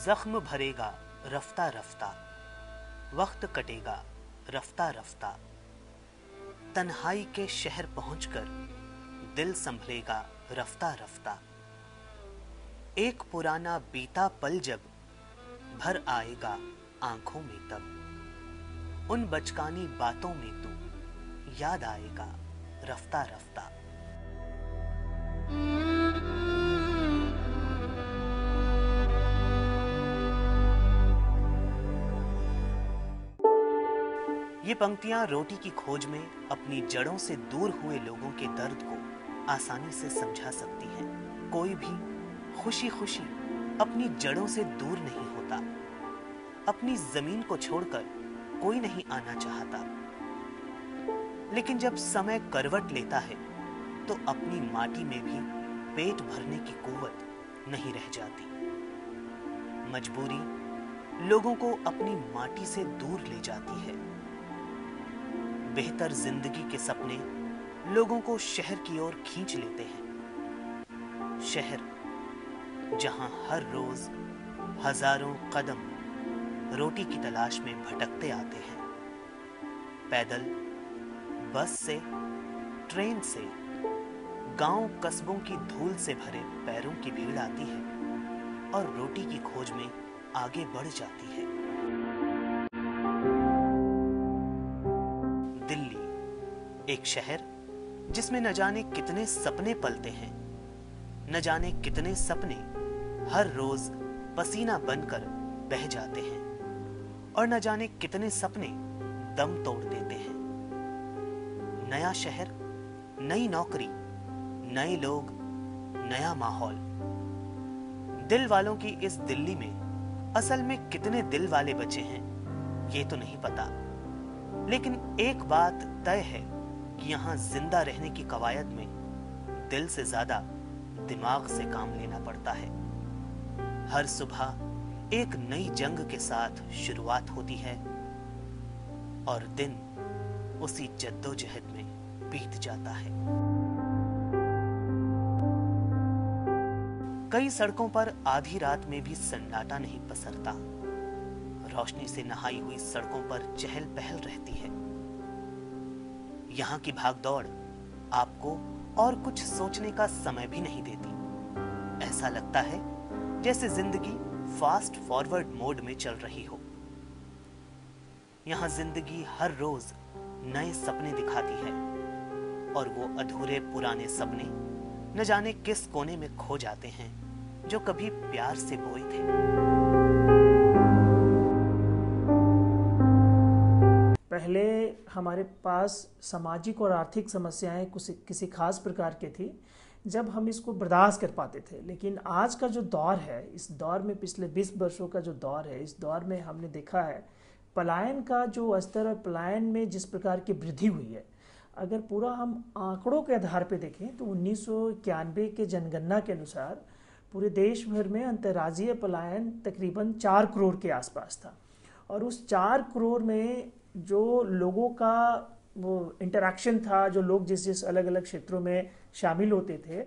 जख्म भरेगा रफ्ता रफ्ता, वक्त कटेगा रफ्ता रफ्ता, तन्हाई के शहर पहुंचकर दिल संभलेगा रफ्ता रफ्ता। एक पुराना बीता पल जब भर आएगा आंखों में, तब उन बचकानी बातों में तू याद आएगा रफ्ता रफ्ता। ये पंक्तियां रोटी की खोज में अपनी जड़ों से दूर हुए लोगों के दर्द को आसानी से समझा सकती हैं। कोई भी खुशी खुशी अपनी जड़ों से दूर नहीं होता। अपनी जमीन को छोड़कर कोई नहीं आना चाहता, लेकिन जब समय करवट लेता है तो अपनी माटी में भी पेट भरने की कुव्वत नहीं रह जाती। मजबूरी लोगों को अपनी माटी से दूर ले जाती है। बेहतर जिंदगी के सपने लोगों को शहर की ओर खींच लेते हैं। शहर जहां हर रोज हजारों कदम रोटी की तलाश में भटकते आते हैं। पैदल, बस से, ट्रेन से, गांव कस्बों की धूल से भरे पैरों की भीड़ आती है और रोटी की खोज में आगे बढ़ जाती है। दिल्ली एक शहर जिसमें न जाने कितने सपने पलते हैं, न जाने कितने सपने हर रोज पसीना बनकर बह जाते हैं और न जाने कितने सपने दम तोड़ देते हैं। नया शहर, नई नौकरी, नए लोग, नया माहौल। दिल वालों की इस दिल्ली में असल में कितने दिल वाले बचे हैं ये तो नहीं पता, लेकिन एक बात तय है कि यहाँ जिंदा रहने की कवायद में दिल से ज्यादा दिमाग से काम लेना पड़ता है। हर सुबह एक नई जंग के साथ शुरुआत होती है और दिन उसी जद्दोजहद में बीत जाता है। कई सड़कों पर आधी रात में भी सन्नाटा नहीं पसरता। रोशनी से नहाई हुई सड़कों पर चहल पहल रहती है। यहाँ की भागदौड़ आपको और कुछ सोचने का समय भी नहीं देती। ऐसा लगता है जैसे जिंदगी फास्ट फॉरवर्ड मोड में चल रही हो। यहाँ जिंदगी हर रोज नए सपने दिखाती है और वो अधूरे पुराने सपने न जाने किस कोने में खो जाते हैं जो कभी प्यार से बोए थे। पहले हमारे पास सामाजिक और आर्थिक समस्याएं किसी खास प्रकार की थी जब हम इसको बर्दाश्त कर पाते थे, लेकिन आज का जो दौर है, इस दौर में पिछले 20 वर्षों का जो दौर है, इस दौर में हमने देखा है पलायन का जो स्तर और पलायन में जिस प्रकार की वृद्धि हुई है। अगर पूरा हम आंकड़ों के आधार पर देखें तो 1991 के जनगणना के अनुसार पूरे देश भर में अंतर्राज्यीय पलायन तकरीबन 4 करोड़ के आसपास था और उस 4 करोड़ में जो लोगों का वो इंटरैक्शन था, जो लोग जिस जिस अलग अलग क्षेत्रों में शामिल होते थे,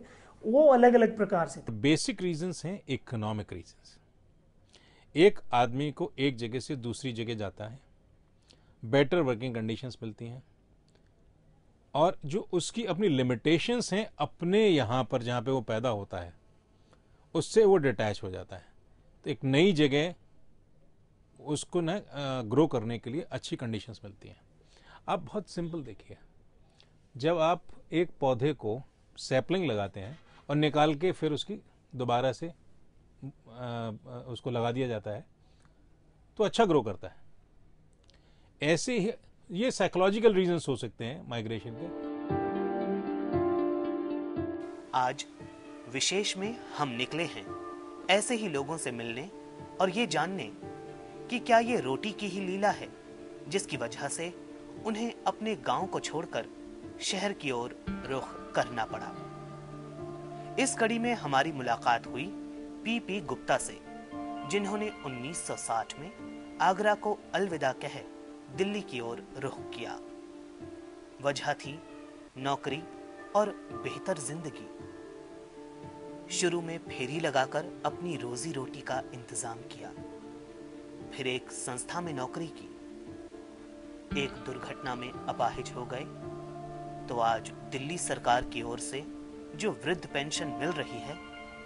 वो अलग अलग प्रकार से थे। बेसिक रीजंस हैं इकोनॉमिक रीजंस। एक आदमी को एक जगह से दूसरी जगह जाता है, बेटर वर्किंग कंडीशंस मिलती हैं और जो उसकी अपनी लिमिटेशंस हैं अपने यहाँ पर जहाँ पे वो पैदा होता है उससे वो डिटैच हो जाता है। तो एक नई जगह उसको ना ग्रो करने के लिए अच्छी कंडीशंस मिलती हैं। आप बहुत सिंपल देखिए, जब आप एक पौधे को सैपलिंग लगाते हैं और निकाल के फिर उसकी दोबारा से उसको लगा दिया जाता है तो अच्छा ग्रो करता है। ऐसे ही ये साइकोलॉजिकल रीजंस हो सकते हैं माइग्रेशन के। आज विशेष में हम निकले हैं ऐसे ही लोगों से मिलने और ये जानने कि क्या ये रोटी की ही लीला है जिसकी वजह से उन्हें अपने गांव को छोड़कर शहर की ओर रुख करना पड़ा। इस कड़ी में हमारी मुलाकात हुई पी गुप्ता से, जिन्होंने 1960 में आगरा को अलविदा कह दिल्ली की ओर रुख किया। वजह थी नौकरी और बेहतर जिंदगी। शुरू में फेरी लगाकर अपनी रोजी रोटी का इंतजाम किया, फिर एक संस्था में नौकरी की। एक दुर्घटना में अपाहिज हो गए तो आज दिल्ली सरकार की ओर से जो वृद्ध पेंशन मिल रही है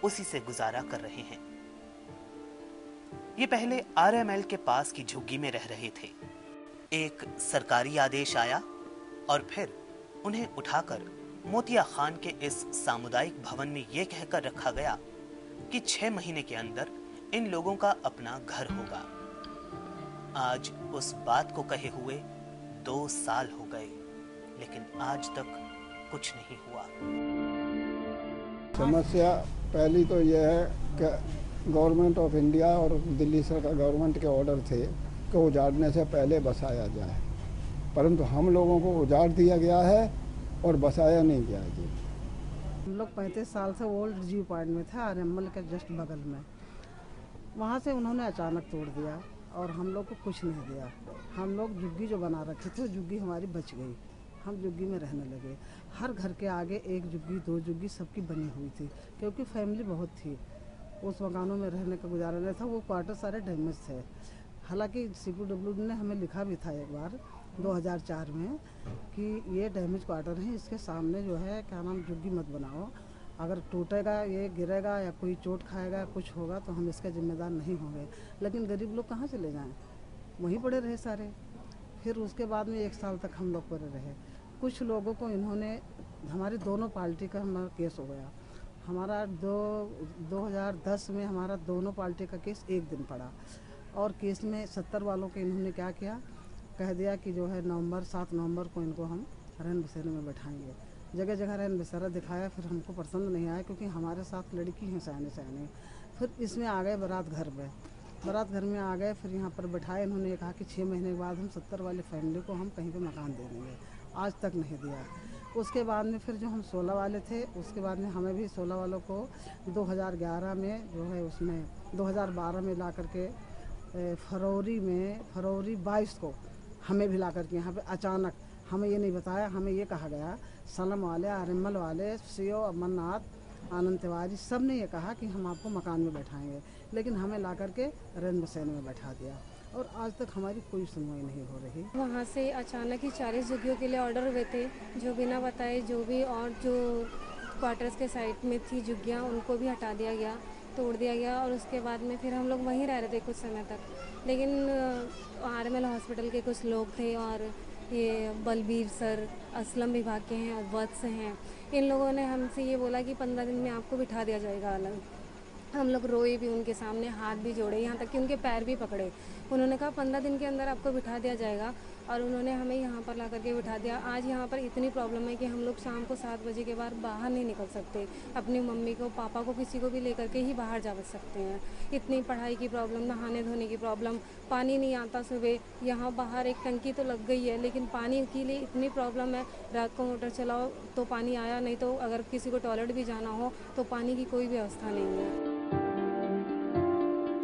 उसी से गुजारा कर रहे हैं। ये पहले आरएमएल के पास की झुग्गी में रह रहे थे। एक सरकारी आदेश आया और फिर उन्हें उठाकर मोतिया खान के इस सामुदायिक भवन में यह कहकर रखा गया कि 6 महीने के अंदर इन लोगों का अपना घर होगा। आज उस बात को कहे हुए 2 साल हो गए, लेकिन आज तक कुछ नहीं हुआ। समस्या पहली तो यह है कि गवर्नमेंट ऑफ इंडिया और दिल्ली सरकार गवर्नमेंट के ऑर्डर थे कि उजाड़ने से पहले बसाया जाए, परंतु हम लोगों को उजाड़ दिया गया है और बसाया नहीं गया जी। हम लोग 35 साल से ओल्ड जीव पॉइंट में थे, आरएमएल के जस्ट बगल में। वहाँ से उन्होंने अचानक तोड़ दिया और हम लोग को कुछ नहीं दिया। हम लोग झुग्गी जो बना रखे थे, झुग्गी हमारी बच गई। हम झुग्गी में रहने लगे। हर घर के आगे 1 झुग्गी 2 झुग्गी सबकी बनी हुई थी, क्योंकि फैमिली बहुत थी। उस मकानों में रहने का गुजारा नहीं था। वो क्वार्टर सारे डैमेज थे। हालांकि CPWD ने हमें लिखा भी था एक बार 2004 में कि ये डैमेज क्वार्टर है, इसके सामने जो है क्या नाम झुग्गी मत बनाओ। अगर टूटेगा, ये गिरेगा या कोई चोट खाएगा, कुछ होगा तो हम इसके जिम्मेदार नहीं होंगे। लेकिन गरीब लोग कहाँ चले जाएं? वहीं पड़े रहे सारे। फिर उसके बाद में 1 साल तक हम लोग पड़े रहे। कुछ लोगों को इन्होंने, हमारी दोनों पार्टी का हमारा केस हो गया। हमारा 2010 में हमारा दोनों पार्टी का केस एक दिन पड़ा और केस में 70 वालों के इन्होंने क्या किया, कह दिया कि जो है 7 नवंबर को इनको हम रैन बसेरे में बैठाएंगे। जगह जगह रैन बसेरा दिखाया, फिर हमको पसंद नहीं आया क्योंकि हमारे साथ लड़की हैं सयाने। फिर इसमें आ गए बारात घर में। बारात घर में आ गए, फिर यहाँ पर बैठाए। इन्होंने कहा कि 6 महीने के बाद हम 70 वाले फैमिली को हम कहीं पे मकान दे देंगे। आज तक नहीं दिया। उसके बाद में फिर जो हम 16 वाले थे, उसके बाद में हमें भी 16 वालों को 2011 में जो है उसमें 2012 में ला करके फरवरी 22 को हमें भी ला करके यहाँ पे अचानक, हमें ये नहीं बताया, हमें ये कहा गया, सलम वाले, आरएमएल वाले, CO अमरनाथ, आनंद तिवारी, सब ने ये कहा कि हम आपको मकान में बैठाएंगे। लेकिन हमें ला करके रैन बसेरे में बैठा दिया और आज तक हमारी कोई सुनवाई नहीं हो रही। वहाँ से अचानक ही 40 झुग्गियों के लिए ऑर्डर हुए थे, जो बिना बताए जो भी और जो क्वार्टर्स के साइड में थी झुग्गियाँ उनको भी हटा दिया गया, तोड़ दिया गया। और उसके बाद में फिर हम लोग वहीं रह रहे थे कुछ समय तक। लेकिन आरएमएल हॉस्पिटल के कुछ लोग थे और ये बलबीर सर असलम विभाग के हैं और वत्स हैं, इन लोगों ने हमसे ये बोला कि 15 दिन में आपको बिठा दिया जाएगा अलग। हम लोग रोए भी उनके सामने, हाथ भी जोड़े, यहाँ तक कि उनके पैर भी पकड़े। उन्होंने कहा 15 दिन के अंदर आपको बिठा दिया जाएगा और उन्होंने हमें यहाँ पर ला करके बिठा दिया। आज यहाँ पर इतनी प्रॉब्लम है कि हम लोग शाम को 7 बजे के बाद बाहर नहीं निकल सकते। अपनी मम्मी को, पापा को, किसी को भी लेकर के ही बाहर जा सकते हैं। इतनी पढ़ाई की प्रॉब्लम, नहाने धोने की प्रॉब्लम, पानी नहीं आता सुबह। यहाँ बाहर एक टंकी तो लग गई है, लेकिन पानी के लिए इतनी प्रॉब्लम है। रात को मोटर चलाओ तो पानी आया नहीं, तो अगर किसी को टॉयलेट भी जाना हो तो पानी की कोई व्यवस्था नहीं है।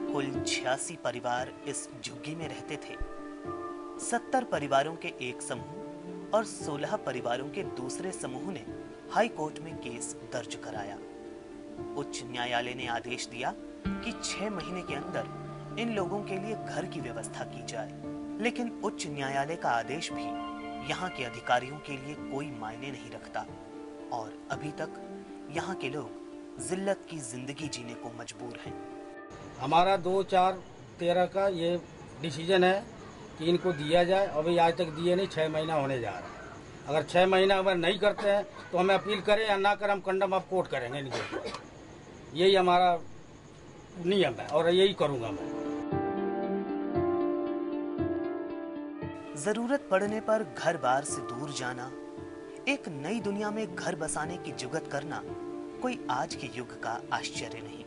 कुल 86 परिवार इस झुग्गी में रहते थे। 70 परिवारों के एक समूह और 16 परिवारों के दूसरे समूह ने हाई कोर्ट में केस दर्ज कराया। उच्च न्यायालय ने आदेश दिया कि 6 महीने के अंदर इन लोगों के लिए घर की व्यवस्था की जाए। लेकिन उच्च न्यायालय का आदेश भी यहाँ के अधिकारियों के लिए कोई मायने नहीं रखता और अभी तक यहाँ के लोग जिल्लत की जिंदगी जीने को मजबूर हैं। हमारा 2/4/13 का ये डिसीजन है कि इनको दिया जाए। अभी आज तक दिए नहीं, 6 महीना होने जा रहा है। अगर 6 महीना अगर नहीं करते हैं तो हमें अपील करें या ना करें, हम कंडम ऑफ कोर्ट करेंगे इनके ऊपर। यही हमारा नियम है और यही करूंगा मैं। जरूरत पड़ने पर घर बार से दूर जाना, एक नई दुनिया में घर बसाने की जुगत करना कोई आज के युग का आश्चर्य नहीं।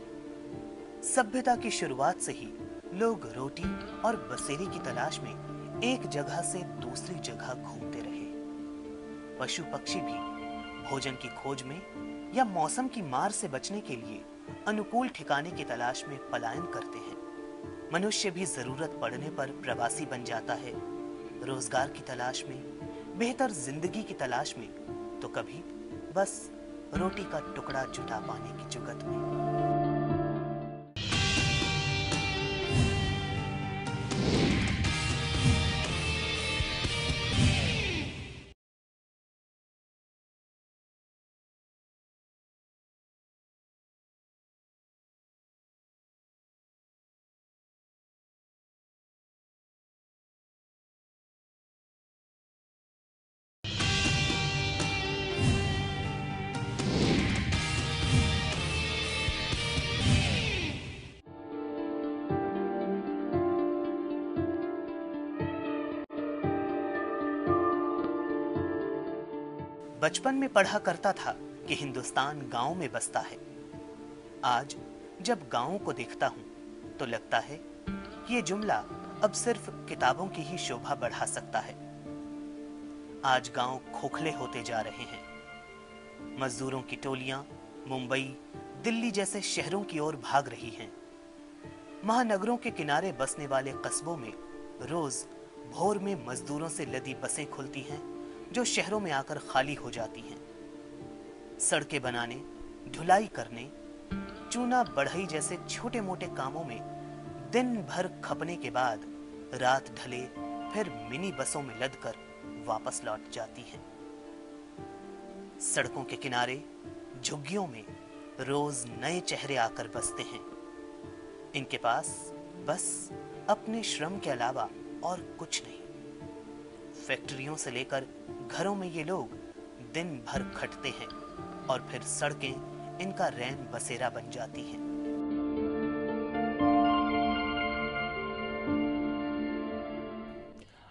सभ्यता की शुरुआत से ही लोग रोटी और बसेरे की तलाश में एक जगह से दूसरी जगह घूमते रहे। पशु पक्षी भी भोजन की खोज में या मौसम की मार से बचने के लिए अनुकूल ठिकाने की तलाश में पलायन करते हैं। मनुष्य भी जरूरत पड़ने पर प्रवासी बन जाता है, रोजगार की तलाश में, बेहतर जिंदगी की तलाश में, तो कभी बस रोटी का टुकड़ा जुटा पाने की जुगत में। बचपन में पढ़ा करता था कि हिंदुस्तान गांव में बसता है। आज जब गांवों को देखता हूं तो लगता है कि ये जुमला अब सिर्फ किताबों की ही शोभा बढ़ा सकता है। आज गांव खोखले होते जा रहे हैं। मजदूरों की टोलियां मुंबई, दिल्ली जैसे शहरों की ओर भाग रही हैं। महानगरों के किनारे बसने वाले कस्बों में रोज भोर में मजदूरों से लदी बसें खुलती हैं जो शहरों में आकर खाली हो जाती हैं। सड़कें बनाने, ढुलाई करने, चूना बढ़ई जैसे छोटे मोटे कामों में दिन भर खपने के बाद रात ढले फिर मिनी बसों में लदकर वापस लौट जाती हैं। सड़कों के किनारे झुग्गियों में रोज नए चेहरे आकर बसते हैं। इनके पास बस अपने श्रम के अलावा और कुछ नहीं। फैक्ट्रियों से लेकर घरों में ये लोग दिन भर खटते हैं और फिर सड़कें इनका रैन बसेरा बन जाती हैं।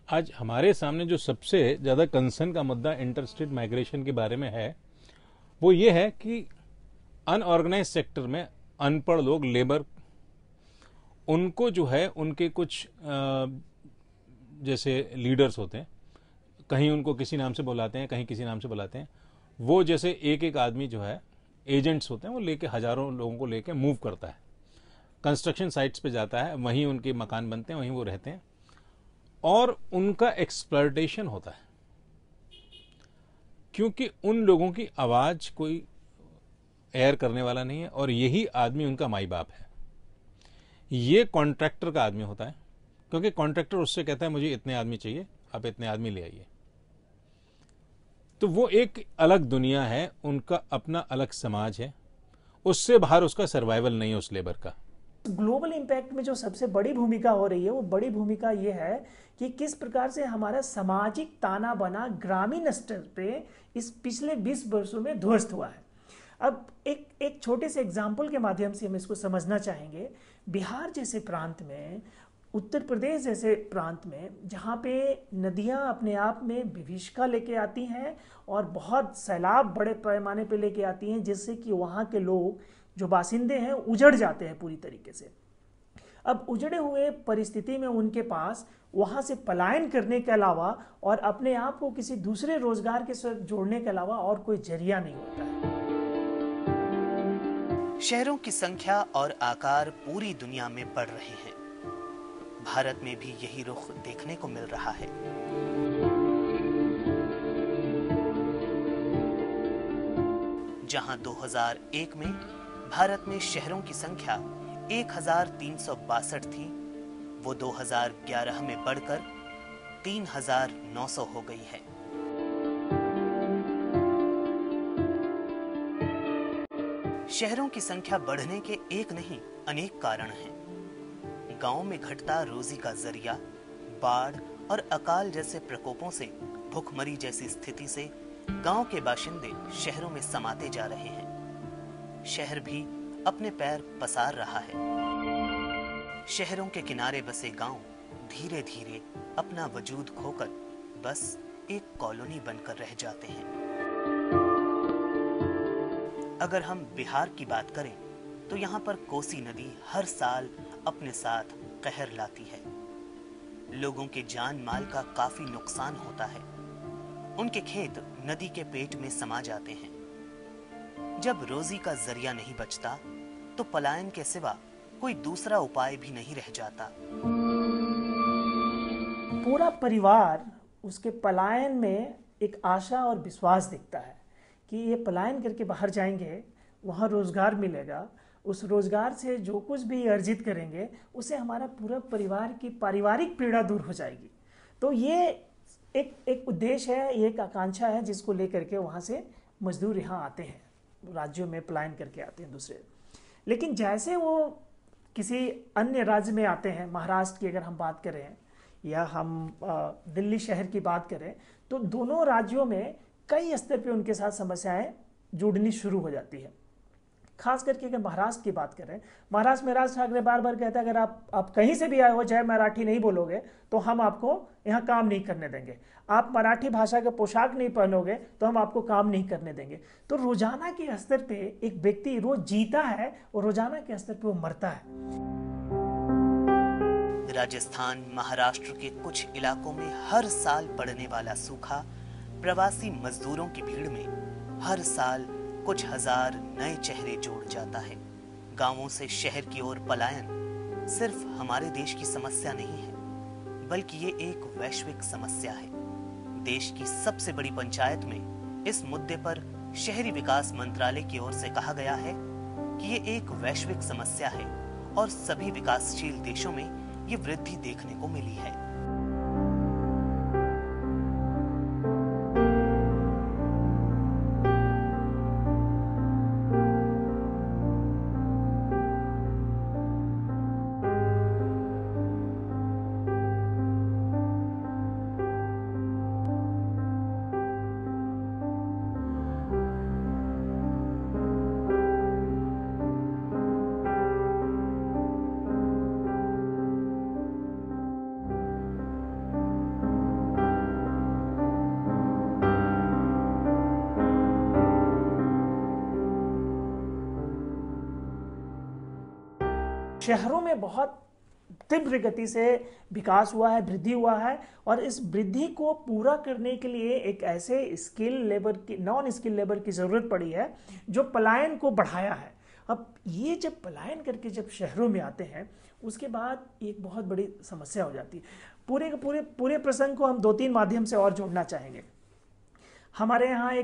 आज हमारे सामने जो सबसे ज्यादा कंसर्न का मुद्दा इंटरस्टेट माइग्रेशन के बारे में है वो ये है कि अनऑर्गेनाइज सेक्टर में अनपढ़ लोग, लेबर, उनको जो है उनके कुछ जैसे लीडर्स होते हैं, कहीं उनको किसी नाम से बुलाते हैं, कहीं किसी नाम से बुलाते हैं, वो जैसे एक एक आदमी जो है एजेंट्स होते हैं, वो लेके हजारों लोगों को लेके मूव करता है, कंस्ट्रक्शन साइट्स पे जाता है, वहीं उनके मकान बनते हैं, वहीं वो रहते हैं और उनका एक्सप्लॉयटेशन होता है क्योंकि उन लोगों की आवाज कोई एयर करने वाला नहीं है और यही आदमी उनका माई बाप है। ये कॉन्ट्रैक्टर का आदमी होता है क्योंकि कॉन्ट्रैक्टर उससे कहता है मुझे इतने आदमी चाहिए, आप इतने आदमी ले आइए। तो वो एक अलग दुनिया है, उनका अपना अलग समाज है, उससे बाहर उसका सर्वाइवल नहीं है उस लेबर का। ग्लोबल इम्पैक्ट में जो सबसे बड़ी भूमिका हो रही है वो बड़ी भूमिका ये है कि किस प्रकार से हमारा सामाजिक ताना बाना ग्रामीण स्तर पे इस पिछले 20 वर्षों में ध्वस्त हुआ है। अब एक छोटे से एग्जाम्पल के माध्यम से हम इसको समझना चाहेंगे। बिहार जैसे प्रांत में, उत्तर प्रदेश जैसे प्रांत में, जहाँ पे नदियाँ अपने आप में विभीषिका लेके आती हैं और बहुत सैलाब बड़े पैमाने पे लेके आती हैं, जिससे कि वहाँ के लोग जो बासिंदे हैं उजड़ जाते हैं पूरी तरीके से। अब उजड़े हुए परिस्थिति में उनके पास वहाँ से पलायन करने के अलावा और अपने आप को किसी दूसरे रोजगार के साथ जोड़ने के अलावा और कोई जरिया नहीं होता है। शहरों की संख्या और आकार पूरी दुनिया में बढ़ रहे हैं। भारत में भी यही रुख देखने को मिल रहा है। जहां 2001 में भारत में शहरों की संख्या 1362 थी, वो 2011 में बढ़कर 3900 हो गई है। शहरों की संख्या बढ़ने के एक नहीं अनेक कारण हैं। गांव में घटता रोजी का जरिया, बाढ़ और अकाल जैसे प्रकोपों से, भूखमरी जैसी स्थिति से गांव के बाशिंदे शहरों में समाते जा रहे हैं। शहर भी अपने पैर पसार रहा है। शहरों के किनारे बसे गांव धीरे धीरे अपना वजूद खोकर बस एक कॉलोनी बनकर रह जाते हैं। अगर हम बिहार की बात करें तो यहाँ पर कोसी नदी हर साल अपने साथ कहर लाती है। लोगों के जान माल का काफी नुकसान होता है। उनके खेत नदी के पेट में समा जाते हैं। जब रोजी का जरिया नहीं बचता तो पलायन के सिवा कोई दूसरा उपाय भी नहीं रह जाता। पूरा परिवार उसके पलायन में एक आशा और विश्वास दिखता है कि ये पलायन करके बाहर जाएंगे, वहाँ रोज़गार मिलेगा, उस रोज़गार से जो कुछ भी अर्जित करेंगे उससे हमारा पूरा परिवार की पारिवारिक पीड़ा दूर हो जाएगी। तो ये एक उद्देश्य है, एक आकांक्षा है जिसको लेकर के वहाँ से मजदूर यहाँ आते हैं, राज्यों में पलायन करके आते हैं दूसरे। लेकिन जैसे वो किसी अन्य राज्य में आते हैं, महाराष्ट्र की अगर हम बात करें या हम दिल्ली शहर की बात करें, तो दोनों राज्यों में कई स्तर पे उनके साथ समस्याएं जुड़नी शुरू हो जाती है। खास करके अगर महाराष्ट्र की बात करें, महाराष्ट्र में राज ठाकरे बार बार कहता है अगर आप कहीं से भी आए हो, चाहे मराठी नहीं बोलोगे तो हम आपको यहाँ काम नहीं करने देंगे, आप मराठी भाषा का पोशाक नहीं पहनोगे तो हम आपको काम नहीं करने देंगे। तो रोजाना के स्तर पे एक व्यक्ति रोज जीता है और रोजाना के स्तर पे वो मरता है। राजस्थान, महाराष्ट्र के कुछ इलाकों में हर साल पड़ने वाला सूखा प्रवासी मजदूरों की भीड़ में हर साल कुछ हजार नए चेहरे जोड़ जाता है। गांवों से शहर की ओर पलायन सिर्फ हमारे देश की समस्या नहीं है, बल्कि ये एक वैश्विक समस्या है। देश की सबसे बड़ी पंचायत में इस मुद्दे पर शहरी विकास मंत्रालय की ओर से कहा गया है कि ये एक वैश्विक समस्या है और सभी विकासशील देशों में ये वृद्धि देखने को मिली है। शहरों में बहुत तीव्र गति से विकास हुआ है, वृद्धि हुआ है, और इस वृद्धि को पूरा करने के लिए एक ऐसे नॉन स्किल लेबर की जरूरत पड़ी है जो पलायन को बढ़ाया है। अब ये जब पलायन करके जब शहरों में आते हैं उसके बाद एक बहुत बड़ी समस्या हो जाती है। पूरे प्रसंग को हम 2-3 माध्यम से और जोड़ना चाहेंगे। हमारे यहाँ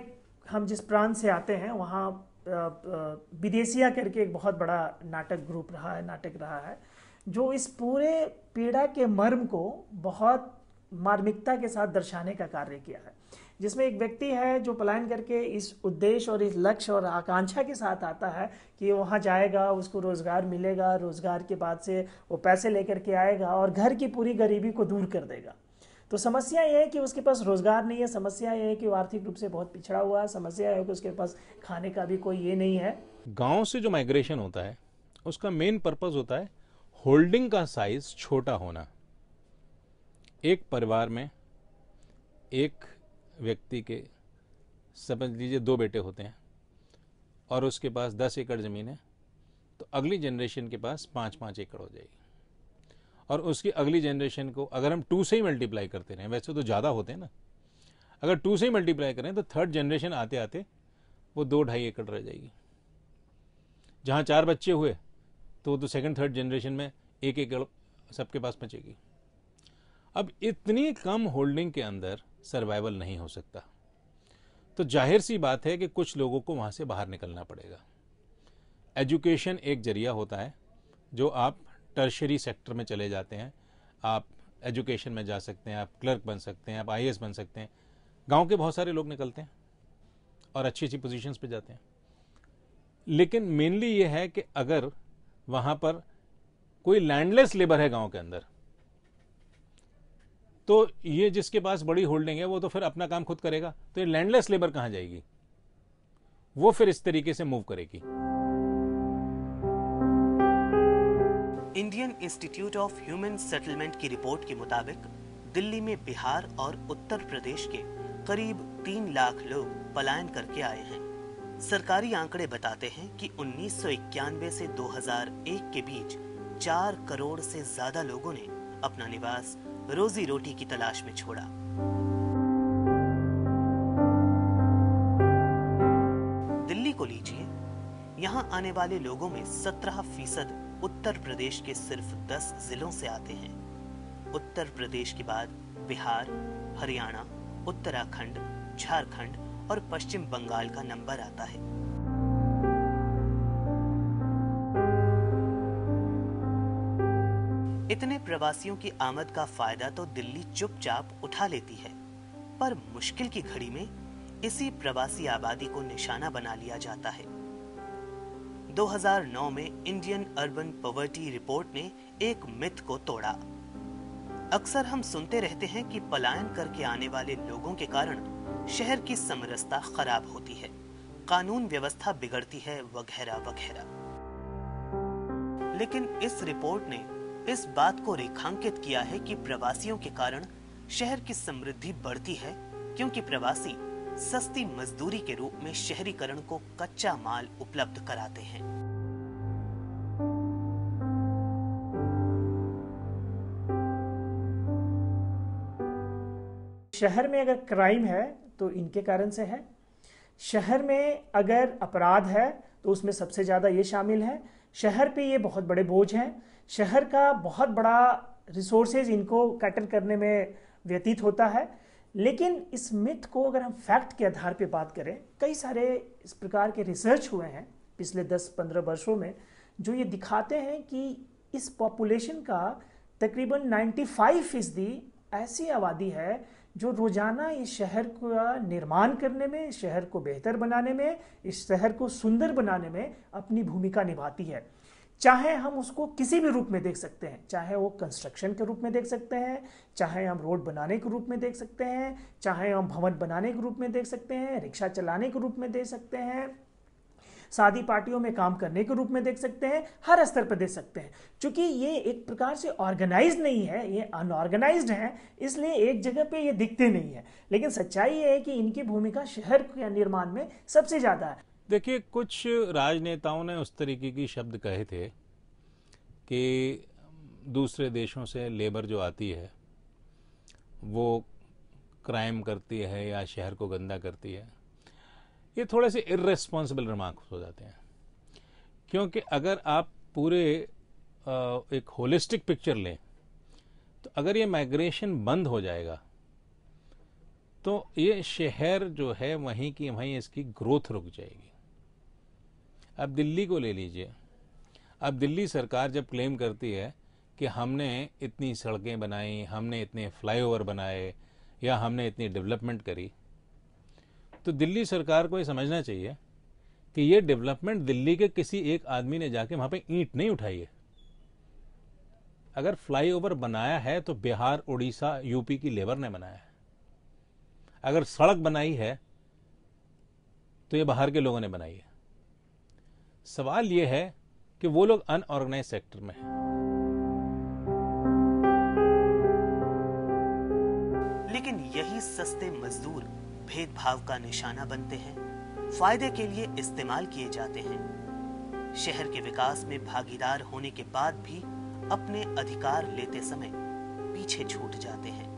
हम जिस प्रांत से आते हैं वहाँ विदेशिया करके एक बहुत बड़ा नाटक रहा है जो इस पूरे पीड़ा के मर्म को बहुत मार्मिकता के साथ दर्शाने का कार्य किया है, जिसमें एक व्यक्ति है जो पलायन करके इस उद्देश्य और इस लक्ष्य और आकांक्षा के साथ आता है कि वहाँ जाएगा, उसको रोजगार मिलेगा, रोजगार के बाद से वो पैसे लेकर के आएगा और घर की पूरी गरीबी को दूर कर देगा। तो समस्या यह है कि उसके पास रोजगार नहीं है, समस्या यह है कि वो आर्थिक रूप से बहुत पिछड़ा हुआ है, समस्या है कि उसके पास खाने का भी कोई ये नहीं है। गांव से जो माइग्रेशन होता है उसका मेन पर्पस होता है होल्डिंग का साइज छोटा होना। एक परिवार में एक व्यक्ति के समझ लीजिए 2 बेटे होते हैं और उसके पास 10 एकड़ ज़मीन है, तो अगली जनरेशन के पास 5-5 एकड़ हो जाएगी। और उसकी अगली जनरेशन को अगर हम 2 से ही मल्टीप्लाई करते रहें, वैसे तो ज़्यादा होते हैं ना, अगर 2 से ही मल्टीप्लाई करें तो थर्ड जनरेशन आते आते वो 2-2.5 एकड़ रह जाएगी। जहाँ 4 बच्चे हुए तो सेकंड थर्ड जनरेशन में 1 एकड़ सबके पास बचेगी। अब इतनी कम होल्डिंग के अंदर सर्वाइवल नहीं हो सकता, तो जाहिर सी बात है कि कुछ लोगों को वहाँ से बाहर निकलना पड़ेगा। एजुकेशन एक जरिया होता है जो आप टर्शरी सेक्टर में चले जाते हैं, आप एजुकेशन में जा सकते हैं, आप क्लर्क बन सकते हैं, आप IAS बन सकते हैं। गांव के बहुत सारे लोग निकलते हैं और अच्छी अच्छी पोजीशंस पे जाते हैं। लेकिन मेनली ये है कि अगर वहाँ पर कोई लैंडलेस लेबर है गांव के अंदर, तो ये जिसके पास बड़ी होल्डिंग है वो तो फिर अपना काम खुद करेगा, तो ये लैंडलेस लेबर कहाँ जाएगी? वो फिर इस तरीके से मूव करेगी। Indian institute of human settlement की रिपोर्ट के मुताबिक दिल्ली में बिहार और उत्तर प्रदेश के करीब 3 लाख लोग पलायन करके आए हैं। सरकारी आंकड़े बताते हैं कि 1991 से 2001 के बीच 4 करोड़ से ज्यादा लोगों ने अपना निवास रोजी रोटी की तलाश में छोड़ा। दिल्ली को लीजिए, यहाँ आने वाले लोगों में 17% उत्तर प्रदेश के सिर्फ 10 जिलों से आते हैं। उत्तर प्रदेश के बाद बिहार, हरियाणा, उत्तराखंड, झारखंड और पश्चिम बंगाल का नंबर आता है। इतने प्रवासियों की आमद का फायदा तो दिल्ली चुपचाप उठा लेती है, पर मुश्किल की घड़ी में इसी प्रवासी आबादी को निशाना बना लिया जाता है। 2009 में इंडियन अर्बन पॉवर्टी रिपोर्ट ने एक मिथ को तोड़ा। अक्सर हम सुनते रहते हैं कि पलायन करके आने वाले लोगों के कारण शहर की समरसता खराब होती है, कानून व्यवस्था बिगड़ती है, वगैरह वगैरह। लेकिन इस रिपोर्ट ने इस बात को रेखांकित किया है कि प्रवासियों के कारण शहर की समृद्धि बढ़ती है, क्योंकि प्रवासी सस्ती मजदूरी के रूप में शहरीकरण को कच्चा माल उपलब्ध कराते हैं। शहर में अगर क्राइम है तो इनके कारण से है। शहर में अगर अपराध है तो उसमें सबसे ज़्यादा ये शामिल है। शहर पे ये बहुत बड़े बोझ हैं। शहर का बहुत बड़ा रिसोर्सेज इनको कैटर करने में व्यतीत होता है। लेकिन इस मिथ को अगर हम फैक्ट के आधार पे बात करें, कई सारे इस प्रकार के रिसर्च हुए हैं पिछले 10-15 वर्षों में, जो ये दिखाते हैं कि इस पॉपुलेशन का तकरीबन 95% ऐसी आबादी है जो रोजाना इस शहर का निर्माण करने में, इस शहर को बेहतर बनाने में, इस शहर को सुंदर बनाने में अपनी भूमिका निभाती है। चाहे हम उसको किसी भी रूप में देख सकते हैं, चाहे वो कंस्ट्रक्शन के रूप में देख सकते हैं, चाहे हम रोड बनाने के रूप में देख सकते हैं, चाहे हम भवन बनाने के रूप में देख सकते हैं, रिक्शा चलाने के रूप में देख सकते हैं, शादी पार्टियों में काम करने के रूप में देख सकते हैं, हर स्तर पर देख सकते हैं। क्योंकि ये एक प्रकार से ऑर्गेनाइज नहीं है, ये अनऑर्गेनाइज्ड है, इसलिए एक जगह पे ये दिखते नहीं है। लेकिन सच्चाई ये है कि इनकी भूमिका शहर के निर्माण में सबसे ज्यादा है। देखिए, कुछ राजनेताओं ने उस तरीके की शब्द कहे थे कि दूसरे देशों से लेबर जो आती है वो क्राइम करती है या शहर को गंदा करती है। ये थोड़े से इर्रेस्पॉन्सिबल रिमार्क्स हो जाते हैं, क्योंकि अगर आप पूरे एक होलिस्टिक पिक्चर लें तो अगर ये माइग्रेशन बंद हो जाएगा तो ये शहर जो है वहीं की वहीं इसकी ग्रोथ रुक जाएगी। अब दिल्ली को ले लीजिए। अब दिल्ली सरकार जब क्लेम करती है कि हमने इतनी सड़कें बनाई, हमने इतने फ्लाईओवर बनाए या हमने इतनी डेवलपमेंट करी, तो दिल्ली सरकार को ये समझना चाहिए कि ये डेवलपमेंट दिल्ली के किसी एक आदमी ने जाके वहां पे ईंट नहीं उठाई है। अगर फ्लाईओवर बनाया है तो बिहार, उड़ीसा, यूपी की लेबर ने बनाया है। अगर सड़क बनाई है तो ये बाहर के लोगों ने बनाई है। सवाल ये है कि वो लोग अनऑर्गेनाइज सेक्टर में हैं। लेकिन यही सस्ते मजदूर भेदभाव का निशाना बनते हैं, फायदे के लिए इस्तेमाल किए जाते हैं। शहर के विकास में भागीदार होने के बाद भी अपने अधिकार लेते समय पीछे छूट जाते हैं।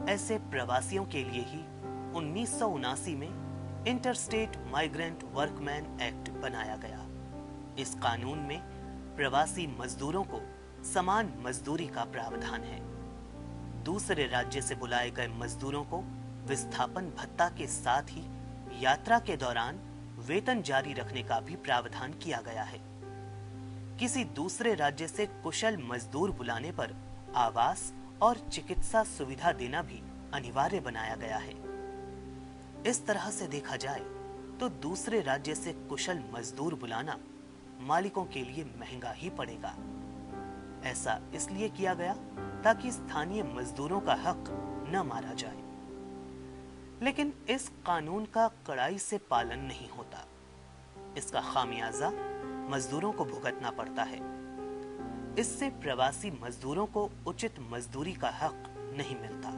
ऐसे प्रवासियों के लिए ही 1979 में इंटरस्टेट माइग्रेंट वर्कमैन एक्ट बनाया गया। इस कानून में प्रवासी मजदूरों को समान मजदूरी का प्रावधान है। दूसरे राज्य से बुलाए गए मजदूरों को विस्थापन भत्ता के साथ ही यात्रा के दौरान वेतन जारी रखने का भी प्रावधान किया गया है। किसी दूसरे राज्य से कुशल मजदूर बुलाने पर आवास और चिकित्सा सुविधा देना भी अनिवार्य बनाया गया है। इस तरह से देखा जाए तो दूसरे राज्य से कुशल मजदूर बुलाना मालिकों के लिए महंगा ही पड़ेगा। ऐसा इसलिए किया गया ताकि स्थानीय मजदूरों का हक न मारा जाए। लेकिन इस कानून का कड़ाई से पालन नहीं होता। इसका खामियाजा मजदूरों को भुगतना पड़ता है। इससे प्रवासी मजदूरों को उचित मजदूरी का हक नहीं मिलता।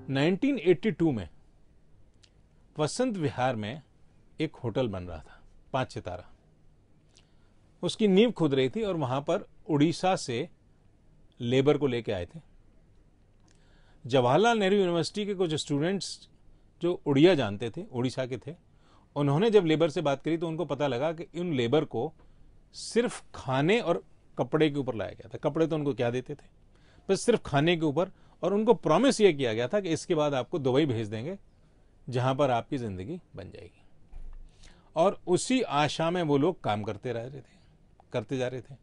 में 1982 में वसंत विहार में एक होटल बन रहा था, 5 सितारा। उसकी नींव खुद रही थी और वहां पर उड़ीसा से लेबर को लेके आए थे। जवाहरलाल नेहरू यूनिवर्सिटी के कुछ स्टूडेंट्स जो उड़िया जानते थे, उड़ीसा के थे, उन्होंने जब लेबर से बात करी तो उनको पता लगा कि इन लेबर को सिर्फ खाने और कपड़े के ऊपर लाया गया था। कपड़े तो उनको क्या देते थे, बस सिर्फ खाने के ऊपर, और उनको प्रॉमिस ये किया गया था कि इसके बाद आपको दुबई भेज देंगे जहां पर आपकी जिंदगी बन जाएगी। और उसी आशा में वो लोग काम करते जा रहे थे।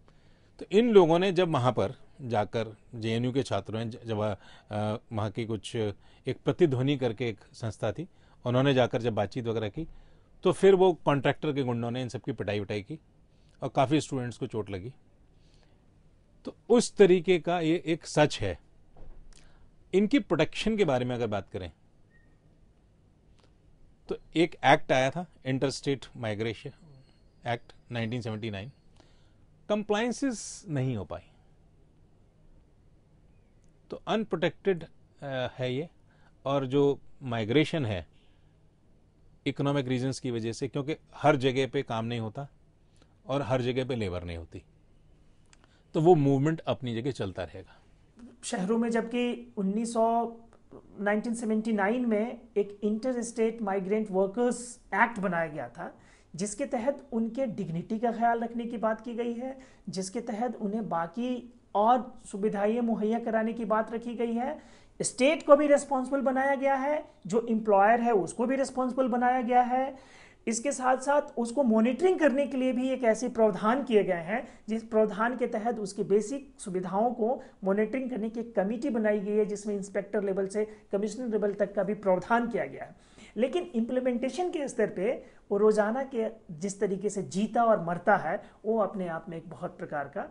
तो इन लोगों ने जब वहां पर जाकर, जेएनयू के छात्रों ने जब वहाँ की कुछ एक प्रतिध्वनि करके एक संस्था थी, उन्होंने जाकर जब बातचीत वगैरह की, तो फिर वो कॉन्ट्रैक्टर के गुंडों ने इन सबकी पिटाई उटाई की और काफ़ी स्टूडेंट्स को चोट लगी। तो उस तरीके का ये एक सच है। इनकी प्रोटेक्शन के बारे में अगर बात करें तो एक एक्ट आया था, इंटरस्टेट माइग्रेशन एक्ट 1979, कंप्लायंसेस नहीं हो पाई, तो अनप्रोटेक्टेड है ये। और जो माइग्रेशन है इकोनॉमिक रीजंस की वजह से, क्योंकि हर जगह पे काम नहीं होता और हर जगह पे लेबर नहीं होती, तो वो मूवमेंट अपनी जगह चलता रहेगा। शहरों में जबकि 1979 में एक inter state migrant workers act बनाया गया था, जिसके तहत उनके डिग्निटी का ख्याल रखने की बात की गई है, जिसके तहत उन्हें बाकी और सुविधाएं मुहैया कराने की बात रखी गई है। स्टेट को भी रिस्पॉन्सिबल बनाया गया है, जो एम्प्लॉयर है उसको भी रिस्पॉन्सिबल बनाया गया है। इसके साथ साथ उसको मॉनिटरिंग करने के लिए भी एक ऐसे प्रावधान किए गए हैं, जिस प्रावधान के तहत उसकी बेसिक सुविधाओं को मॉनिटरिंग करने की एक कमेटी बनाई गई है, जिसमें इंस्पेक्टर लेवल से कमिश्नर लेवल तक का भी प्रावधान किया गया है। लेकिन इम्प्लीमेंटेशन के स्तर पे वो रोजाना के जिस तरीके से जीता और मरता है, वो अपने आप में एक बहुत प्रकार का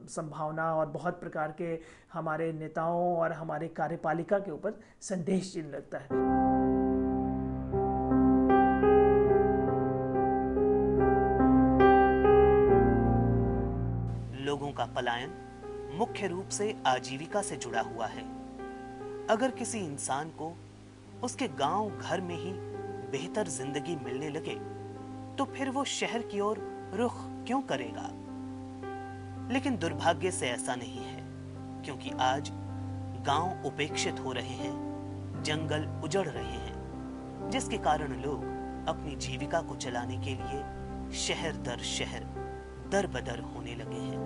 संभावना और बहुत प्रकार के हमारे नेताओं और हमारे कार्यपालिका के ऊपर संदेश चिन्ह लगता है। लोगों का पलायन मुख्य रूप से आजीविका से जुड़ा हुआ है। अगर किसी इंसान को उसके गांव घर में ही बेहतर जिंदगी मिलने लगे, तो फिर वो शहर की ओर रुख क्यों करेगा? लेकिन दुर्भाग्य से ऐसा नहीं है, क्योंकि आज गांव उपेक्षित हो रहे हैं, जंगल उजड़ रहे हैं, जिसके कारण लोग अपनी जीविका को चलाने के लिए शहर दर शहर दर बदर होने लगे हैं।